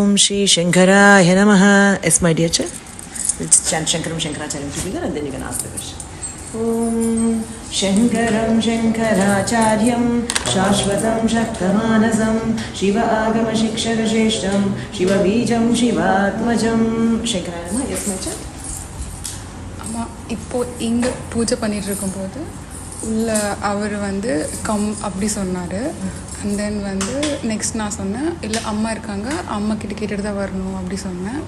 Om Shri Shankaraya Namaha. Yes, my dear child. Let's chant Shankaram Shankaracharya together and then you can ask the question. Om Shankaram Shankaracharyam Shashvatam Shaktamanasam Shiva Agama Shikshara Sheshtam Shiva Bijam Shivatmajam. Shankaraya Namaha. Yes, my child. அம்மா இப்போ இங்கே பூஜை பண்ணிட்டு இருக்கும்போது உள்ள அவர் வந்து come அப்படி சொன்னார். அண்ட் தென் வந்து நெக்ஸ்ட் நான் சொன்னேன் இல்லை அம்மா இருக்காங்க, அம்மா கிட்ட கேட்டுட்டு தான் வரணும் அப்படி சொன்னேன்.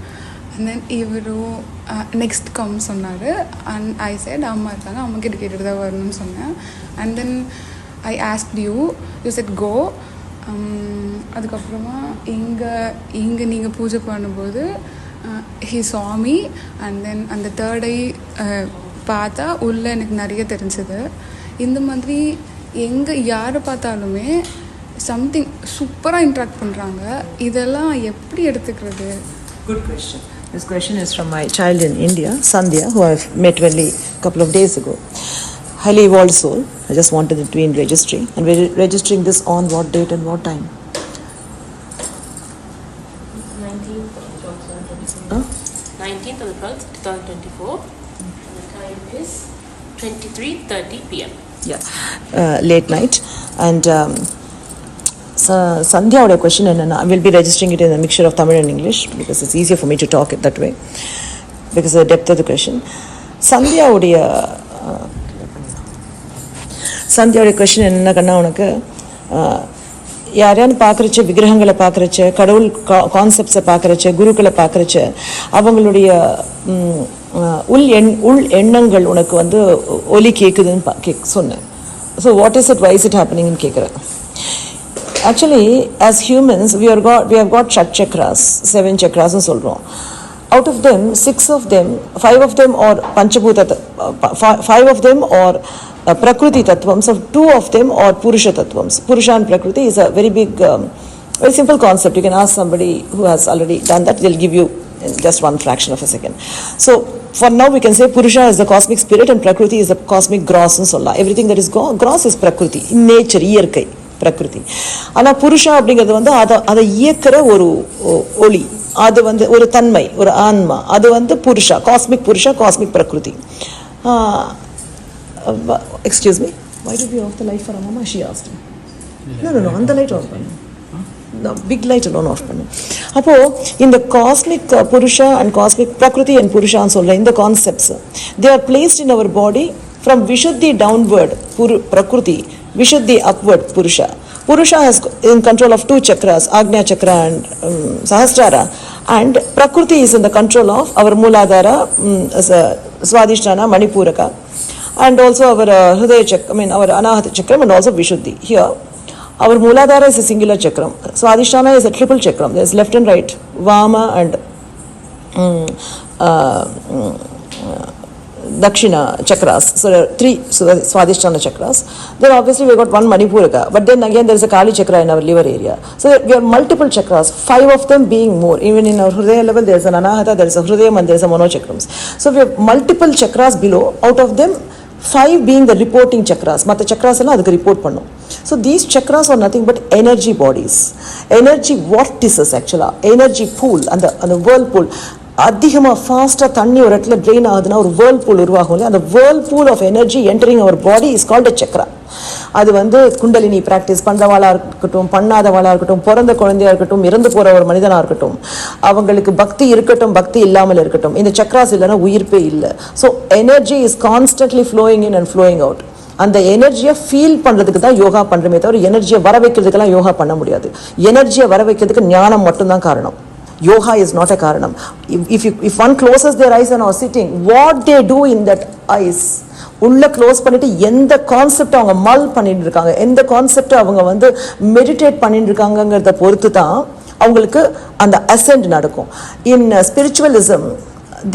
அண்ட் தென் இவரும் நெக்ஸ்ட் கம் சொன்னார். அண்ட் ஐ செட் அம்மா இருக்காங்க, அம்மா கிட்ட கேட்டுட்டு தான் வரணும்னு சொன்னேன். And then I asked you said go. அதுக்கப்புறமா இங்கே நீங்கள் பூஜை பண்ணும்போது he saw me and then அந்த தேர்ட் ஐ பார்த்தா உள்ளே எனக்கு நிறைய தெரிஞ்சது. இந்த மாதிரி எங்கே யாரை பார்த்தாலுமே சம்திங் சூப்பராக இன்ட்ராக்ட் பண்ணுறாங்க. இதெல்லாம் எப்படி எடுத்துக்கிறது? Good question. This question is from my child in India, Sandhya, who I've met only a couple of days ago. Highly evolved soul. I just wanted it to be in registry. And we're registering this on what date and what time? 19th of the 12th, 2024. And the time is 23:30 p.m. Yeah, late night. And Sandhya question, and I will be registering it in a mixture of Tamil and English because it's easier for me to talk it that way because of the depth of the question. Sandhya question என்ன கண்ணா உனக்கு யாரையான்னு பார்க்குறச்ச, விக்கிரகங்களை பார்க்குறச்ச, கடவுள் கான்செப்ட்ஸை பார்க்குறச்ச, குருக்களை பார்க்குறச்ச அவங்களுடைய உள் எண்ணங்கள் உனக்கு வந்து ஒலி கேட்குதுன்னு சொன்னேன். So what is it, why is it ஹேப்பனிங்னு கேட்குறேன். Actually as humans we have got cakras, 7 chakras சொல்கிறோம். Out of them, 6 of them, 5 of them are Panchabhuta, 5 of them are Prakriti Tattvams, so 2 of them are Purusha Tattvams. Purusha and Prakriti is a very big, very simple concept. You can ask somebody who has already done that, they'll give you in just one fraction of a second. So, for now we can say Purusha is the cosmic spirit and Prakriti is the cosmic gross and solla. Everything that is gross is Prakriti, in nature, iyarkai, Prakriti. ஆனால் புருஷா அப்படிங்கிறது வந்து அதை இயக்கிற ஒரு ஒளி, அது வந்து ஒரு தன்மை, ஒரு ஆன்மா, அது வந்து புருஷா, காஸ்மிக் பிரகிருதி. Excuse me, why did we off the light for a mama? She asked me. No, அந்த லைட் ஆஃப் பண்ணு, பிக் லைட் எல்லாம் ஆஃப் பண்ணு. அப்போது இந்த cosmic purusha and cosmic prakriti and புருஷான்னு சொல்கிற இந்த concepts they are placed in our body from Vishuddhi downward prakriti, Vishuddhi upward Purusha. Purusha is in control of 2 chakras, Agnya chakra and Sahasrara, and Prakriti is in the control of our Mooladhara, Swadhisthana, Manipuraka, and also our Hridaya chakra, our Anahata chakram, and also Vishuddhi. Here, our Mooladhara is a singular chakram. Swadhisthana is a triple chakram. There is left and right, Vama and Dakshina chakras. So there are 3 Swadhisthana chakras. Then obviously we got 1 Manipuraka, but then again there is a Kali chakra in our liver area. So we have multiple chakras, 5 of them being more. Even in our Hridaya level there is an Anahata, there is a Hridayam and there is a Manochakrams. So we have multiple chakras below, out of them 5 being the reporting chakras. Mata chakras alla adukku report pannum. So these chakras are nothing but energy bodies, energy vortices actually, energy pool and the whirlpool. அதிகமாக ஃபாஸ்ட்டாக தண்ணி ஒரு இடத்துல train ஆகுதுன்னா ஒரு whirl pool உருவாகும் இல்லையா, அந்த whirlpool of energy entering our body is called a chakra. அது வந்து குண்டலினி ப்ராக்டிஸ் பண்ணுறவாளாக இருக்கட்டும், பண்ணாதவாளாக இருக்கட்டும், பிறந்த குழந்தையாக இருக்கட்டும், இறந்து போகிற ஒரு மனிதனாக இருக்கட்டும், அவங்களுக்கு பக்தி இருக்கட்டும், பக்தி இல்லாமல் இருக்கட்டும், இந்த சக்ராஸ் இல்லைன்னா உயிர்ப்பே இல்லை. So energy is constantly flowing in and flowing out. அந்த எனர்ஜியை ஃபீல் பண்ணுறதுக்கு தான் யோகா பண்ணுறமே தவிர எனர்ஜியை வர வைக்கிறதுக்கெல்லாம் யோகா பண்ண முடியாது. எனர்ஜியை வர வைக்கிறதுக்கு ஞானம் மட்டும்தான் காரணம். Yoga is not a karanam. If one closes their eyes and are sitting, what they do in that eyes, உள்ள க்ளோஸ் பண்ணிட்டு எந்த கான்செப்ட் அவங்க மல் பண்ணிட்டு இருக்காங்க, எந்த கான்செப்ட் அவங்க வந்து மெடிடேட் பண்ணிட்டு இருக்காங்கங்கிறத பொறுத்து தான் அவங்களுக்கு அந்த அசென்ட் நடக்கும். இன் spiritualism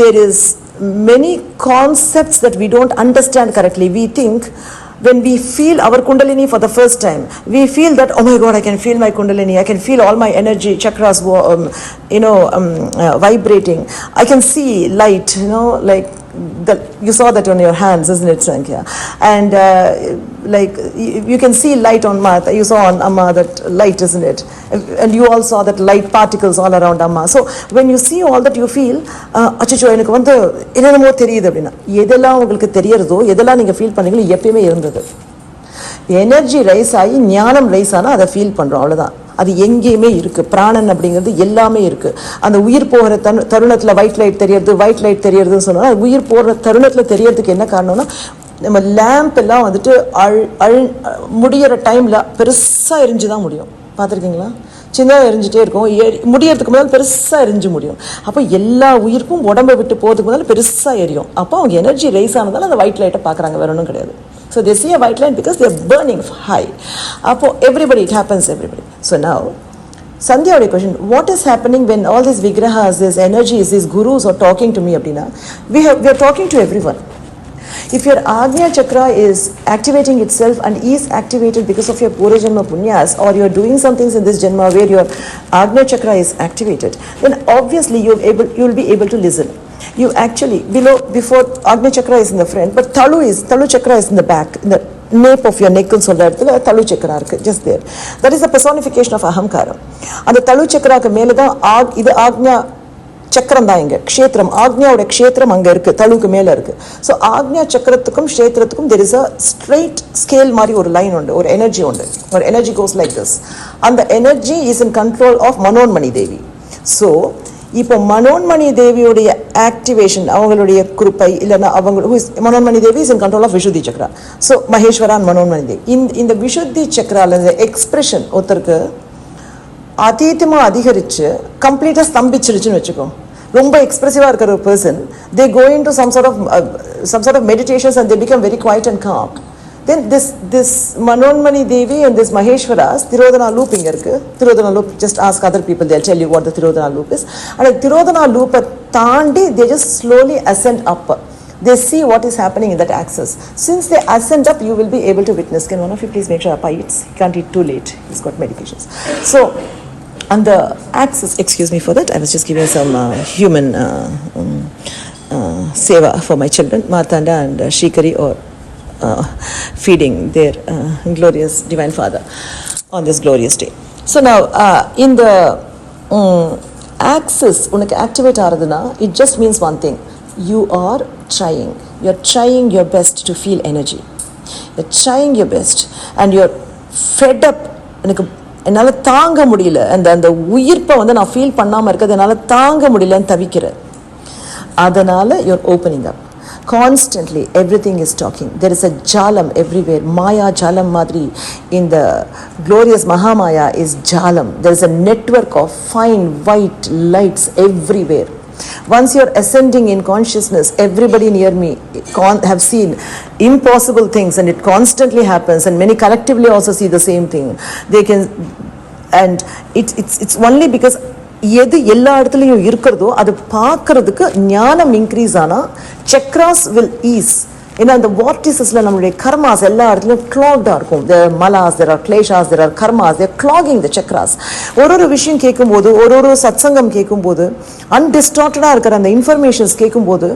there is many concepts that we don't understand correctly. We think when we feel our kundalini for the first time, we feel that, oh my God, I can feel my kundalini, I can feel all my energy chakras vibrating, I can see light, like you saw that on your hands, isn't it, Sankhya? And like you can see light on Mata. You saw on Amma that light, isn't it? And you all saw that light particles all around Amma. So when you see all that, you feel அச்சோ எனக்கு வந்து என்னென்னமோ தெரியுது அப்படின்னா எதெல்லாம் உங்களுக்கு தெரியறதோ எதெல்லாம் நீங்கள் ஃபீல் பண்ணீங்களோ எப்பயுமே இருந்தது. எனர்ஜி ரைஸ் ஆகி ஞானம் ரைஸ் ஆனால் அதை ஃபீல் பண்ணுறோம், அவ்வளோதான். அது எங்கேயுமே இருக்குது. பிராணன் அப்படிங்கிறது எல்லாமே இருக்குது. அந்த உயிர் போகிற தருணத்தில் ஒயிட் லைட் தெரியறதுன்னு சொன்னால் அது உயிர் போகிற தருணத்தில் தெரியறதுக்கு என்ன காரணம்னா நம்ம லேம்ப் எல்லாம் வந்துட்டு முடிகிற டைமில் பெருசாக எரிஞ்சு தான் முடியும். பார்த்துருக்கீங்களா? சின்னதாக எரிஞ்சிட்டே இருக்கும், முடியறதுக்கு முதல்ல பெருசாக எரிஞ்சு முடியும். அப்போ எல்லா உயிருக்கும் உடம்பை விட்டு போகிறதுக்கு முதல்ல பெருசாக எரியும். அப்போ அவங்க எனர்ஜி ரைஸ் ஆனதால் அந்த ஒயிட் லைட்டை பார்க்குறாங்க, வேற ஒன்றும் கிடையாது. So they see a white line because they are burning high. Appo everybody, it happens everybody. So now Sandhya, your question, what is happening when all these vigrahas, these energies, these gurus are talking to me appadina? We are talking to everyone. If your Agnya chakra is activating itself and is activated because of your Pura Janma Punyas, or you are doing some things in this Janma where your Agnya chakra is activated, then obviously you will be able to listen. You actually, before Agnya chakra is in the front, but Talu chakra is in the back, in the nape of your neck and so that Talu chakra just there. That is the personification of HreemkaaraM. And the Talu chakra ku mele da idu Agnya சக்கரம் தான் இங்கே க்ஷேத்திரம். ஆக்ஞாவோட க்ஷேத்திரம் அங்கே இருக்குது, தழுவுக்கு மேலே இருக்குது. ஸோ ஆக்ஞா சக்கரத்துக்கும் க்ஷேத்திரத்துக்கும் there is a straight scale மாதிரி ஒரு லைன் உண்டு, ஒரு எனர்ஜி உண்டு. ஒரு எனர்ஜி கோஸ் லைக் திஸ். அந்த energy is in control of Manonmani Devi. So இப்போ மனோன்மணி தேவியுடைய ஆக்டிவேஷன், அவங்களுடைய குருப்பை இல்லைன்னா Manonmani Devi is in control of Vishuddhi chakra. So Maheswaran Manonmani Devi இந்த விஷுத்தி சக்கரால இந்த எக்ஸ்பிரஷன் ஒருத்தருக்கு அதீதமாக அதிகரித்து கம்ப்ளீட்டாக ஸ்தம்பிச்சிருச்சுன்னு வச்சுக்கோ. ரொம்ப எக்ஸ்பிரசிவாக இருக்கிற ஒரு person, they go into some sort of meditations and they become very quiet and calm. Then this Manonmani Devi and this Maheshwaras, Tirodhana loop inga irukku. Tirodhana loop, just ask other people, they'll tell you what the Tirodhana loop is. And the Tirodhana loop taandi, they just slowly ascend up. They see what is happening in that axis. Since they ascend up, you will be able to witness. Can one of you please make sure Appa eats? He can't eat too late. He's got medications. So on the axis, excuse me for that, I was just giving some human seva for my children, Martanda and Shrikari, or feeding their glorious Divine Father on this glorious day. So now in the axis, unakku activate araduna, it just means one thing. You are trying. You're trying your best to feel energy. You're trying your best and you're fed up. என்னால் தாங்க முடியல, அந்த உயிர்ப்பை வந்து நான் feel பண்ணாமல் இருக்கிறது என்னால் தாங்க முடியலன்னு தவிக்கிறேன். அதனால் you're opening up. Constantly everything is talking. There is a jalam everywhere. Maya jalam madri. In the glorious Mahamaya is jalam. There is a network of fine white lights everywhere. Once you're ascending in consciousness, everybody near me have seen impossible things, and it constantly happens, and many collectively also see the same thing. They can, and it's only because எது எல்லா இடத்துலையும் இருக்கிறதோ அது பார்க்கறதுக்கு ஞானம் increase ஆனால் chakras will is. ஏன்னா அந்த வார்டிசஸில் நம்மளுடைய கர்மாஸ் எல்லா இடத்துலையும் கிளாக்டாக இருக்கும். தேர் மலாஸ், தேர் ஆர் கிளேஷாஸ், there are karmas, there clogging the chakras. ஒரு விஷயம் கேட்கும்போது, ஒரு சத்சங்கம் கேட்கும்போது, அன்டிஸ்டார்டடாக இருக்கிற அந்த இன்ஃபர்மேஷன்ஸ் கேட்கும்போது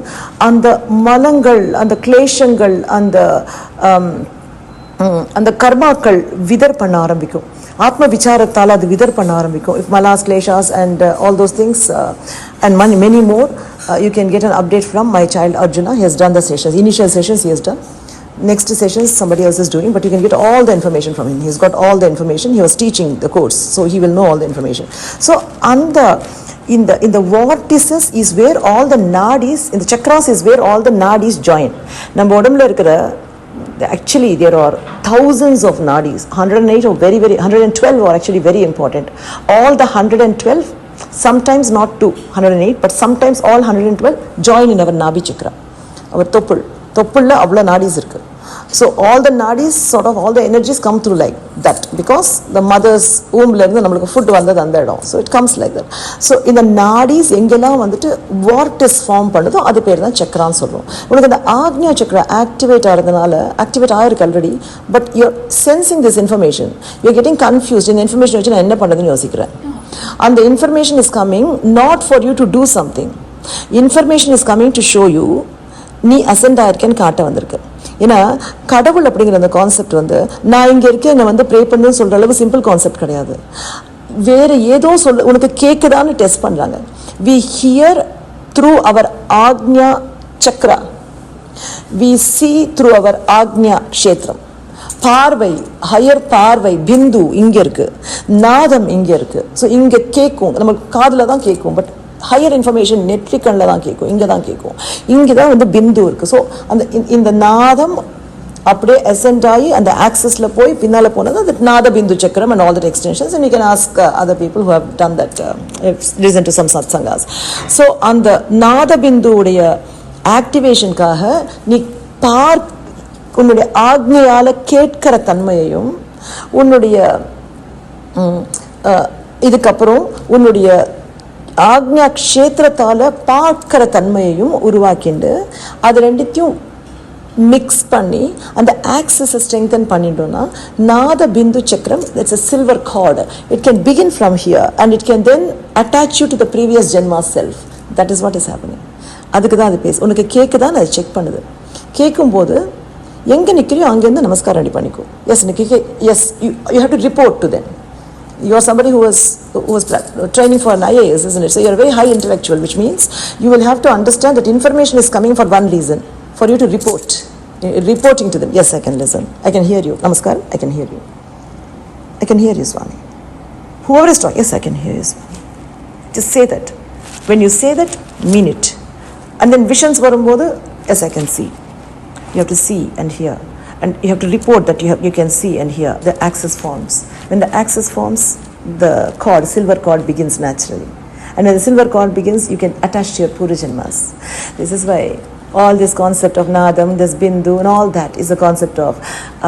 அந்த மலங்கள், அந்த கிளேஷங்கள், அந்த கர்மாக்கள் விதர் பண்ண ஆரம்பிக்கும். ஆத்ம விசாரத்தால் அது விதர் பண்ண ஆரம்பிக்கும். If malas, kleshas and all those things and many more, you can get an update from my child Arjuna. He has done the sessions, initial sessions he has done. Next sessions somebody else is doing, but you can get all the information from him. He's got all the information. He was teaching the course, so he will know all the information. So in the vortices is where all the nadis, in the chakras is where all the nadis join. நம்ம உடம்புல இருக்கிற actually there are thousands of nadis. 108 or 112 are actually very important. All the 112, sometimes not to 108, but sometimes all 112 join in our nabi chakra, our toppul avla nadis irukku. So all the nadis, sort of all the energies come through like that, because the mother's womb la irundha namakku food vandha andha idam, so it comes like that. So in the nadis engela vandittu vortex form pannudho adu per dhaan chakra nu solrom. Unakku the agnya chakra activate aradanaala activate aayirukku already, but you're sensing this information, you're getting confused. In the information vechi na enna pandradhu yosikren, and the information is coming not for you to do something. Information is coming to show you நீ ascent ஆயிருக்கேன்னு காட்ட வந்திருக்கு. ஏன்னா கடவுள் அப்படிங்கிற அந்த concept வந்து நான் இங்கே இருக்கேன் என்னை வந்து ப்ரே பண்ணுன்னு சொல்கிற அளவு சிம்பிள் கான்செப்ட் கிடையாது. வேறு ஏதோ உனக்கு கேட்குதான்னு டெஸ்ட் பண்ணுறாங்க. We hear through our ajna chakra, we see through our ajna kshetram. பார்வை, ஹையர் பார்வை பிந்து இங்கே இருக்குது, நாதம் இங்கே இருக்குது. ஸோ இங்கே கேட்கும், நம்ம காதில் தான் கேட்கும். பட் ஹையர் இன்ஃபர்மேஷன் நெட்ரிக்கனில் தான் கேட்கும், இங்கே தான் கேட்கும். இங்கே தான் வந்து பிந்து இருக்குது. ஸோ அந்த இந்த நாதம் அப்படியே அசென்ட் ஆகி அந்த ஆக்சஸில் போய் பின்னால் போனது அது நாத பிந்து சக்கரம் and all that extensions. And you can ask other people who have done that, listen to some சத்சங்காஸ். ஸோ அந்த நாத பிந்துவுடைய ஆக்டிவேஷனுக்காக நீ உன்னுடைய ஆக்ஞையால் கேட்கிற தன்மையையும் உன்னுடைய இதுக்கப்புறம் உன்னுடைய ஆக்ஞா க்ஷேத்திரத்தால் பார்க்கிற தன்மையையும் உருவாக்கிண்டு அது ரெண்டுத்தையும் மிக்ஸ் பண்ணி அந்த ஆக்சஸை ஸ்ட்ரெங்தன் பண்ணிட்டோம்னா நாத பிந்து சக்கரம், it's a silver cord. It can begin from here and it can then attach you to the previous Janma self. That is what is happening. அதுக்கு தான் அது பேசு. உனக்கு கேட்குதான்னு அது செக் பண்ணுது. கேட்கும்போது எங்கே நிற்கிறியோ அங்கேருந்து நமஸ்காரம் ரெடி பண்ணிக்கும். Yes yes you have to report to them. You are somebody who was training for an IAS, isn't it? So you are very high intellectual, which means you will have to understand that information is coming for one reason, for you to report. Reporting to them. Yes, I can listen. I can hear you. Namaskar, I can hear you. I can hear you, Swami. Whoever is talking, yes, I can hear you, Swami. Just say that. When you say that, mean it. And then visions varumbodhu, yes, I can see. You have to see and hear. And you have to report that you can see and hear. The axis forms. When the axis forms, the cord, silver cord begins naturally. And when the silver cord begins, you can attach to your Purujanmas. This is why all this concept of Nadam, this Bindu and all that is the concept of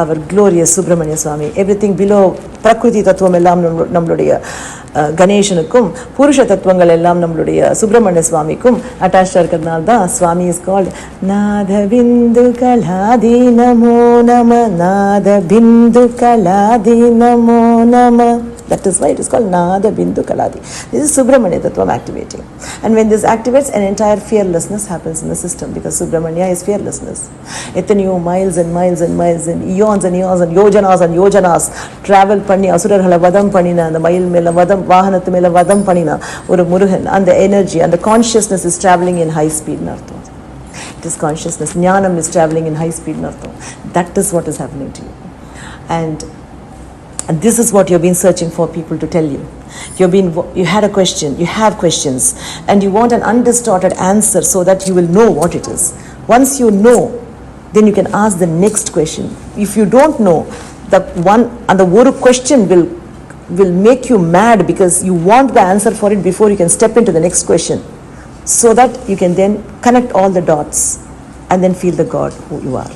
our glorious Subramanya Swami. Everything below Prakriti Tattvam ellam nammuடைய கணேசனுக்கும் புருஷ தத்துவங்கள் எல்லாம் நம்மளுடைய சுப்பிரமணிய சுவாமிக்கும் அட்டாச்சாக இருக்கிறதுனால தான் சுவாமி is called நாத பிந்து கலாதி நமோ நம, நாத பிந்து கலாதி நமோ நம. That is why it is called Nada Bindu Kaladi. This is Subramanya Tattvam activating. And when this activates, an entire fearlessness happens in the system because Subramanya is fearlessness. Ethaniyo miles and miles and miles and eons and yojanas travel பண்ணி அசுரர்களை வதம் பண்ணின அந்த மயில் மேல வதம், வாகனத்து மேல வதம் பண்ணின ஒரு முருகன், அந்த எனர்ஜி, அந்த consciousness is traveling in high speed னு அர்த்தம். It is consciousness. Jnanam is traveling in high speed னு அர்த்தம். That is what is happening to you. And this is what you've been searching for people to tell you. You had a question, you have questions, and you want an undistorted answer so that you will know what it is. Once you know, then you can ask the next question. If you don't know, the one and the one question will make you mad because you want the answer for it before you can step into the next question, so that you can then connect all the dots and then feel the God who you are.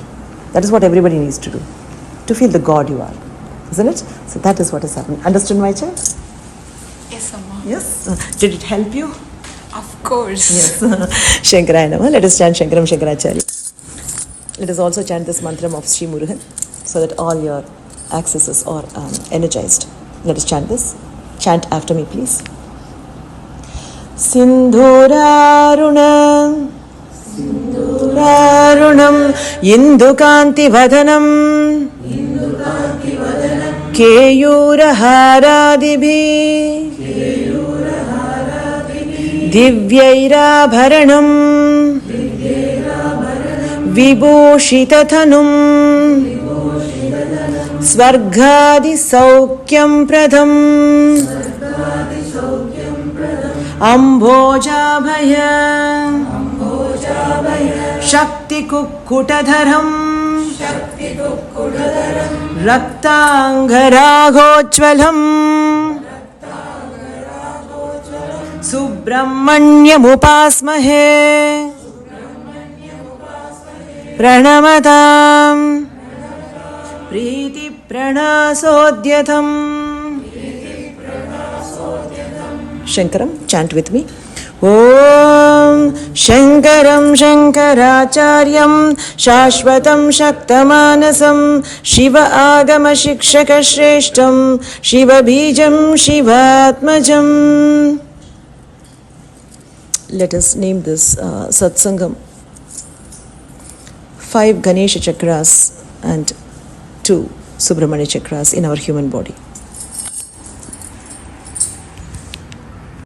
That is what everybody needs to do, to feel the God you are. Isn't it? So that is what is happening. Understood, my child? Yes, Amma. Yes. Did it help you? Of course. Yes. Shankarayana. Let us chant Shankaram Shankaracharya. Let us also chant this mantram of Sri Murugan so that all your accesses are energized. Let us chant this. Chant after me, please. Sindhurarunam Sindhurarunam Indukanti Vadanam केयूरहारादिभि दिव्यैराभरणं विभूषिततनुं स्वर्गादिसौख्यं प्रदम् अम्भोजाभय शक्तिकुक्कुटधरम् रक्तांगरागोज्ज्वलम् सुब्रह्मण्यमुपास्महे प्रणमताम् प्रीतिप्रणासोद्यतम्. Shankaram, chant with me. Om Shankaram Shankaracharyam Shashvatam Shaktamanasam Shiva Agama Shikshaka Shreshtam Shiva Bijam Shivatmajam. Let us name this satsangam 5 Ganesha chakras and 2 Subrahmanya chakras in our human body.